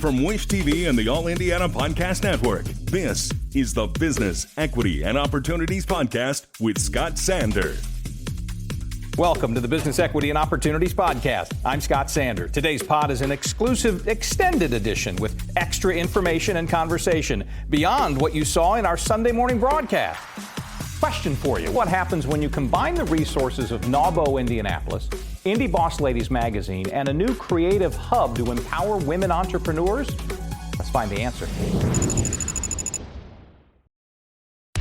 from Wish TV and the All Indiana Podcast Network, this is the Business, Equity, and Opportunities Podcast with Scott Sander. Welcome to the Business, Equity, and Opportunities Podcast. I'm Scott Sander. Today's pod is an exclusive extended edition with extra information and conversation beyond what you saw in our Sunday morning broadcast. Question for you. What happens when you combine the resources of NAWBO Indianapolis, Indie Boss Ladies Magazine, and a new creative hub to empower women entrepreneurs? Let's find the answer.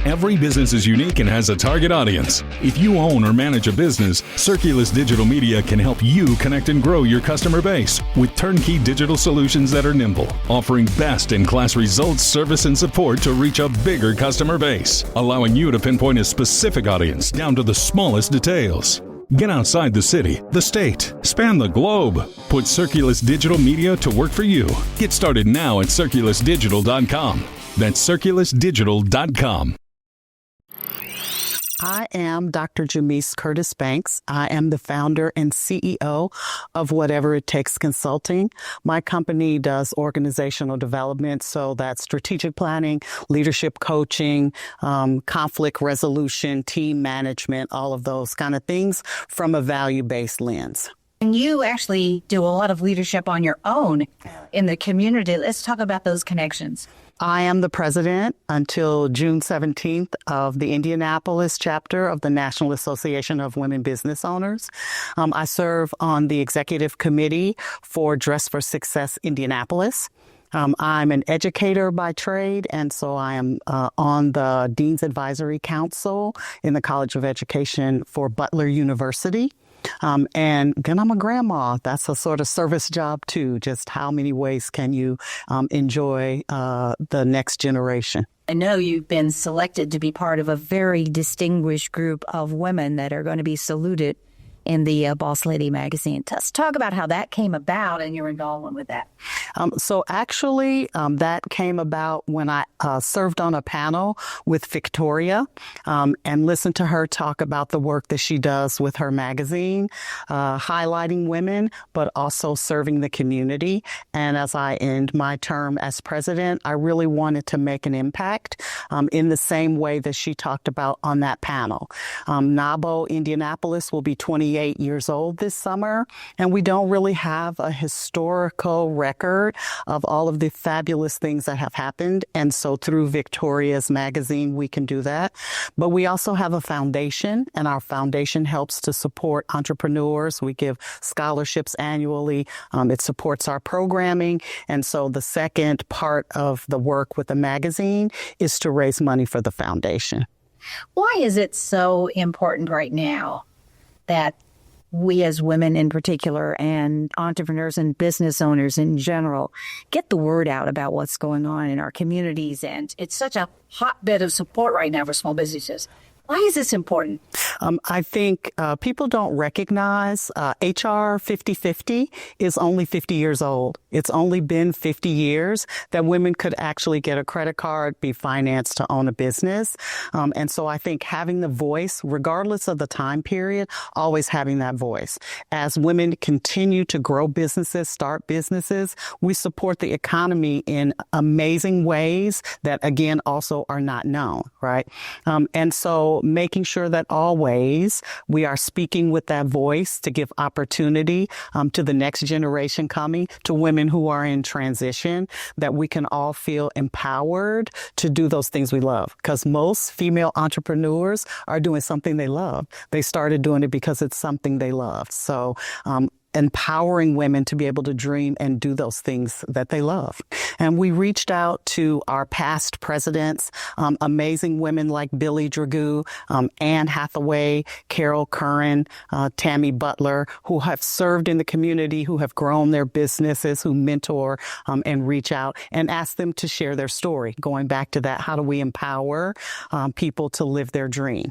Every business is unique and has a target audience. If you own or manage a business, Circulus Digital Media can help you connect and grow your customer base with turnkey digital solutions that are nimble, offering best-in-class results, service, and support to reach a bigger customer base, allowing you to pinpoint a specific audience down to the smallest details. Get outside the city, the state, span the globe. Put Circulus Digital Media to work for you. Get started now at circulusdigital.com. That's circulusdigital.com. I am Dr. Jamyce Curtis Banks. I am the founder and CEO of Whatever It Takes Consulting. My company does organizational development, so that's strategic planning, leadership coaching, conflict resolution, team management, all of those kind of things from a value-based lens. And you actually do a lot of leadership on your own in the community. Let's talk about those connections. I am the president until June 17th of the Indianapolis chapter of the National Association of Women Business Owners. I serve on the executive committee for Dress for Success Indianapolis. I'm an educator by trade, and so I am on the Dean's Advisory Council in the College of Education for Butler University. And then I'm a grandma. That's a sort of service job too. Just how many ways can you enjoy the next generation? I know you've been selected to be part of a very distinguished group of women that are going to be saluted in the Boss Lady magazine. Let's talk about how that came about and your involvement with that. So actually, that came about when I served on a panel with Victoria and listened to her talk about the work that she does with her magazine, highlighting women, but also serving the community. And as I end my term as president, I really wanted to make an impact in the same way that she talked about on that panel. NAWBO Indianapolis will be 28 years old this summer, and we don't really have a historical record of all of the fabulous things that have happened. And so through Victoria's magazine, we can do that. But we also have a foundation, and our foundation helps to support entrepreneurs. We give scholarships annually. It supports our programming. And so the second part of the work with the magazine is to raise money for the foundation. Why is it so important right now that we as women in particular and entrepreneurs and business owners in general get the word out about what's going on in our communities? And it's such a hotbed of support right now for small businesses. Why is this important? I think people don't recognize HR 5050 is only 50 years old. It's only been 50 years that women could actually get a credit card, be financed to own a business. And so I think having the voice, regardless of the time period, always having that voice. As women continue to grow businesses, start businesses, we support the economy in amazing ways that, again, also are not known, right? And so making sure that always we are speaking with that voice to give opportunity to the next generation coming, to women who are in transition, that we can all feel empowered to do those things we love. Because most female entrepreneurs are doing something they love. They started doing it because it's something they love. So empowering women to be able to dream and do those things that they love. And we reached out to our past presidents, amazing women like Billy Dragoo, Anne Hathaway, Carol Curran, Tammy Butler, who have served in the community, who have grown their businesses, who mentor and reach out and ask them to share their story. Going back to that, how do we empower people to live their dream?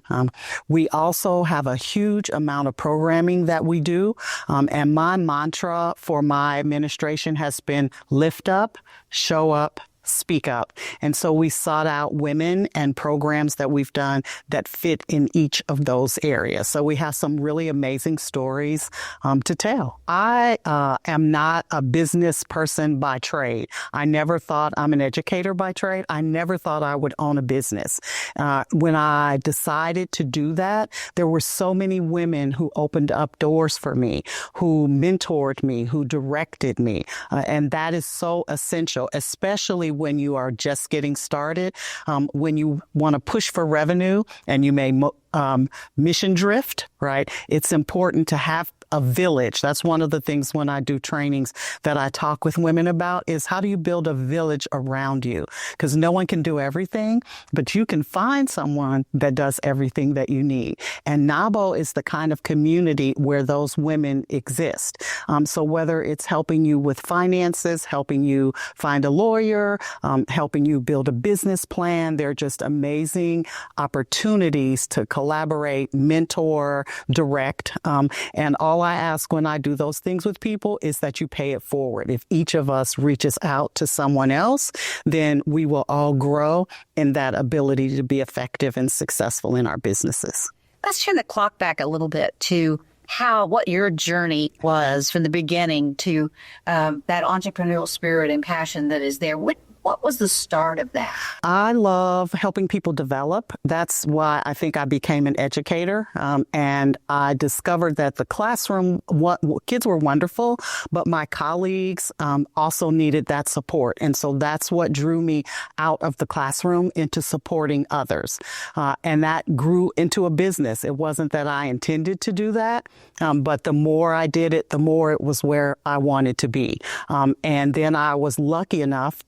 We also have a huge amount of programming that we do, and my mantra for my administration has been lift up, show up, speak up. And so we sought out women and programs that we've done that fit in each of those areas. So we have some really amazing stories to tell. I am not a business person by trade. I never thought I'm an educator by trade. I never thought I would own a business. When I decided to do that, there were so many women who opened up doors for me, who mentored me, who directed me. And that is so essential, especially when you are just getting started, when you want to push for revenue and you may mission drift, right? It's important to have a village. That's one of the things when I do trainings that I talk with women about is how do you build a village around you? Because no one can do everything, but you can find someone that does everything that you need. And NAWBO is the kind of community where those women exist. So whether it's helping you with finances, helping you find a lawyer, helping you build a business plan, they're just amazing opportunities to collaborate, mentor, direct, and all I ask when I do those things with people is that you pay it forward. If each of us reaches out to someone else, then we will all grow in that ability to be effective and successful in our businesses. Let's turn the clock back a little bit to what your journey was from the beginning to that entrepreneurial spirit and passion that is there. What was the start of that? I love helping people develop. That's why I think I became an educator. And I discovered that the classroom, kids were wonderful, but my colleagues also needed that support. And so that's what drew me out of the classroom into supporting others. And that grew into a business. It wasn't that I intended to do that, but the more I did it, the more it was where I wanted to be. And then I was lucky enough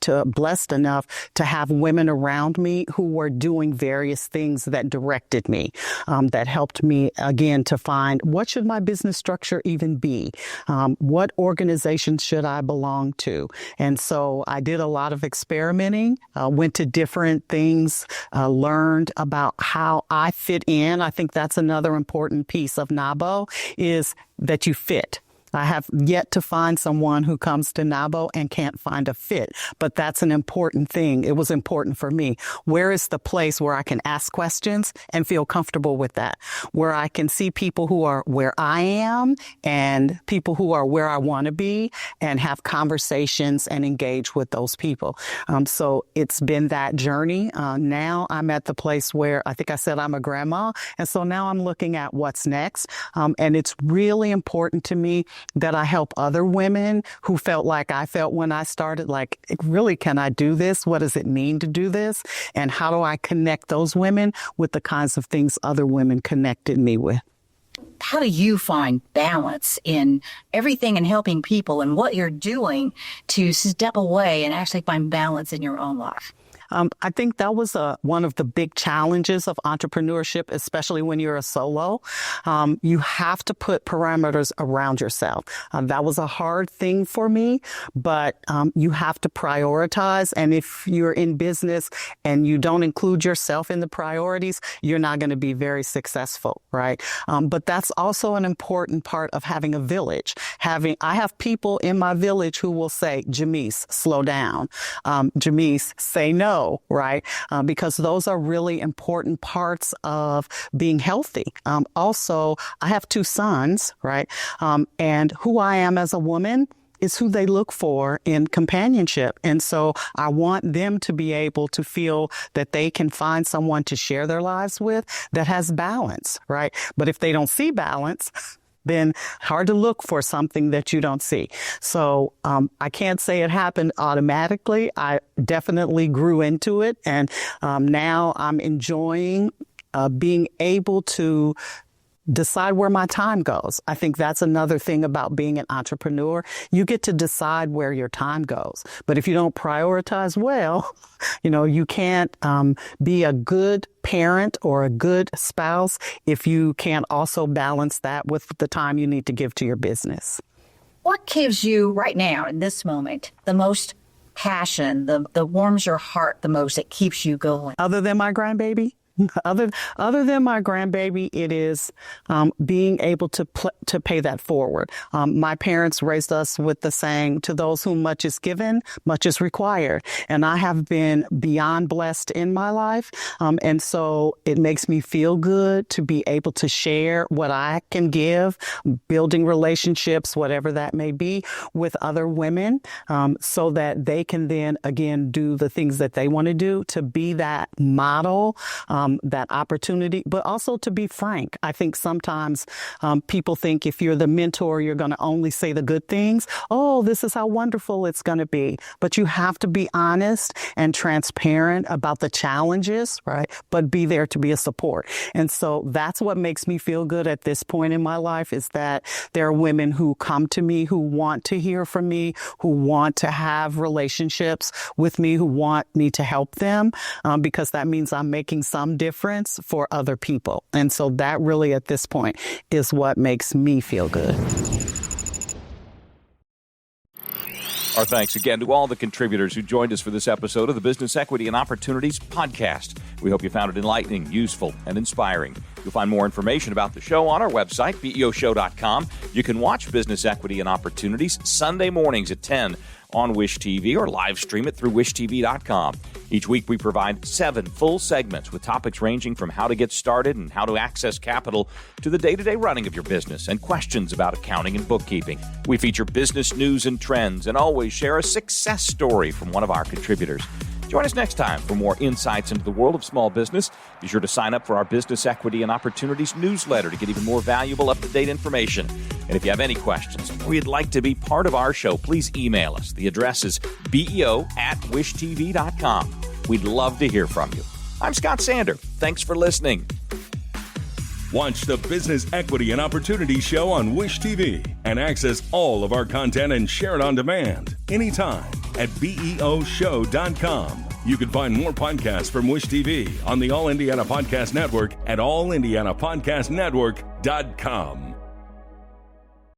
blessed enough to have women around me who were doing various things that directed me, that helped me, again, to find what should my business structure even be? What organization should I belong to? And so I did a lot of experimenting, went to different things, learned about how I fit in. I think that's another important piece of NAWBO is that you fit. I have yet to find someone who comes to NAWBO and can't find a fit, but that's an important thing. It was important for me. Where is the place where I can ask questions and feel comfortable with that? Where I can see people who are where I am and people who are where I want to be and have conversations and engage with those people. So it's been that journey. Now I'm at the place where I think I said I'm a grandma. And so now I'm looking at what's next. And it's really important to me that I help other women who felt like I felt when I started, like, really, can I do this? What does it mean to do this? And how do I connect those women with the kinds of things other women connected me with? How do you find balance in everything and helping people and what you're doing to step away and actually find balance in your own life? I think that was one of the big challenges of entrepreneurship, especially when you're a solo. You have to put parameters around yourself. That was a hard thing for me, but you have to prioritize. And if you're in business and you don't include yourself in the priorities, you're not going to be very successful, right? But that's also an important part of having a village. I have people in my village who will say, Jamyce, slow down. Jamyce, say no. Right? Because those are really important parts of being healthy. Also, I have 2 sons, right? And who I am as a woman is who they look for in companionship. And so I want them to be able to feel that they can find someone to share their lives with that has balance, right? But if they don't see balance, then hard to look for something that you don't see. So I can't say it happened automatically. I definitely grew into it. And now I'm enjoying being able to decide where my time goes. I think that's another thing about being an entrepreneur. You get to decide where your time goes. But if you don't prioritize well, you can't be a good parent or a good spouse if you can't also balance that with the time you need to give to your business. What gives you right now in this moment the most passion, that warms your heart the most, that keeps you going? Other than my grandbaby? Other than my grandbaby, it is being able to pay that forward. My parents raised us with the saying, to those whom much is given, much is required. And I have been beyond blessed in my life. And so it makes me feel good to be able to share what I can give, building relationships, whatever that may be, with other women, so that they can then, again, do the things that they want to do, to be that model, that opportunity, but also to be frank. I think sometimes people think if you're the mentor, you're going to only say the good things. Oh, this is how wonderful it's going to be. But you have to be honest and transparent about the challenges, right? But be there to be a support. And so that's what makes me feel good at this point in my life, is that there are women who come to me, who want to hear from me, who want to have relationships with me, who want me to help them, because that means I'm making some difference for other people. And so that really at this point is what makes me feel good. Our thanks again to all the contributors who joined us for this episode of the Business Equity and Opportunities podcast. We hope you found it enlightening, useful, and inspiring. You'll find more information about the show on our website, beoshow.com. You can watch Business Equity and Opportunities Sunday mornings at 10 on Wish TV, or live stream it through wishtv.com. Each week we provide 7 full segments with topics ranging from how to get started and how to access capital to the day-to-day running of your business and questions about accounting and bookkeeping. We feature business news and trends and always share a success story from one of our contributors. Join us next time for more insights into the world of small business. Be sure to sign up for our Business Equity and Opportunities newsletter to get even more valuable, up-to-date information. And if you have any questions or you'd like to be part of our show, please email us. The address is beo@wishtv.com. We'd love to hear from you. I'm Scott Sander. Thanks for listening. Watch the Business Equity and Opportunity Show on Wish TV and access all of our content and share it on demand anytime at beoshow.com. You can find more podcasts from Wish TV on the All Indiana Podcast Network at allindianapodcastnetwork.com.